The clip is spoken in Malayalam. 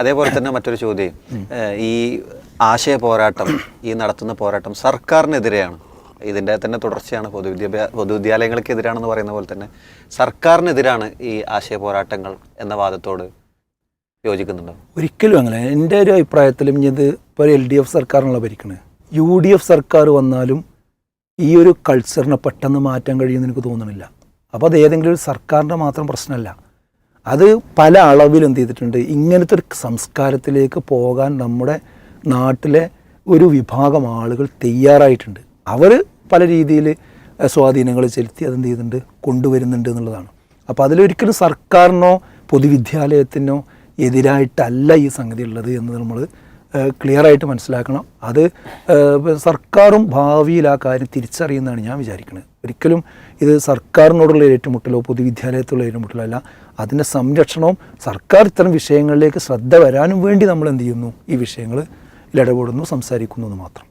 അതേപോലെ തന്നെ മറ്റൊരു ചോദ്യം, ഈ ആശയ പോരാട്ടം, ഈ നടത്തുന്ന പോരാട്ടം സർക്കാരിനെതിരെയാണ്, ഇതിൻ്റെ തന്നെ തുടർച്ചയാണ്. പൊതുവിദ്യാലയങ്ങൾക്കെതിരാണെന്ന് പറയുന്ന പോലെ തന്നെ സർക്കാരിനെതിരാണ് ഈ ആശയ പോരാട്ടങ്ങൾ എന്ന വാദത്തോട് യോജിക്കുന്നുണ്ടോ? ഒരിക്കലും അങ്ങനെ. എൻ്റെ ഒരു അഭിപ്രായത്തിലും ഇത് ഇപ്പോൾ LDF സർക്കാരിനുള്ള ഭരിക്കണത്, UDF സർക്കാർ വന്നാലും ഈ ഒരു കൾച്ചറിനെ പെട്ടെന്ന് മാറ്റാൻ കഴിയുമെന്ന് എനിക്ക് തോന്നുന്നില്ല. അപ്പോൾ അത് ഏതെങ്കിലും ഒരു സർക്കാരിൻ്റെ മാത്രം പ്രശ്നമല്ല, അത് പല അളവിൽ എന്ത് ചെയ്തിട്ടുണ്ട്, ഇങ്ങനത്തെ ഒരു സംസ്കാരത്തിലേക്ക് പോകാൻ നമ്മുടെ നാട്ടിലെ ഒരു വിഭാഗം ആളുകൾ തയ്യാറായിട്ടുണ്ട്. അവർ പല രീതിയിൽ സ്വാധീനങ്ങൾ ചെലുത്തി അതെന്ത് ചെയ്യുന്നുണ്ട്, കൊണ്ടുവരുന്നുണ്ട് എന്നുള്ളതാണ്. അപ്പോൾ അതിലൊരിക്കലും സർക്കാരിനോ പൊതുവിദ്യാലയത്തിനോ എതിരായിട്ടല്ല ഈ സംഗതി ഉള്ളത് എന്ന് നമ്മൾ ക്ലിയറായിട്ട് മനസ്സിലാക്കണം. അത് സർക്കാരും ഭാവിയിൽ ആ കാര്യം തിരിച്ചറിയുന്നതാണ് ഞാൻ വിചാരിക്കുന്നത്. ഒരിക്കലും ഇത് സർക്കാരിനോടുള്ള ഏറ്റുമുട്ടലോ പൊതുവിദ്യാലയത്തിലുള്ള ഏറ്റുമുട്ടലോ അല്ല, അതിൻ്റെ സംരക്ഷണവും സർക്കാർ ഇത്തരം വിഷയങ്ങളിലേക്ക് ശ്രദ്ധ വരാനും വേണ്ടി നമ്മൾ എന്ത് ചെയ്യുന്നു, ഈ വിഷയങ്ങൾ ഇടപെടുന്നു, സംസാരിക്കുന്നു എന്ന് മാത്രം.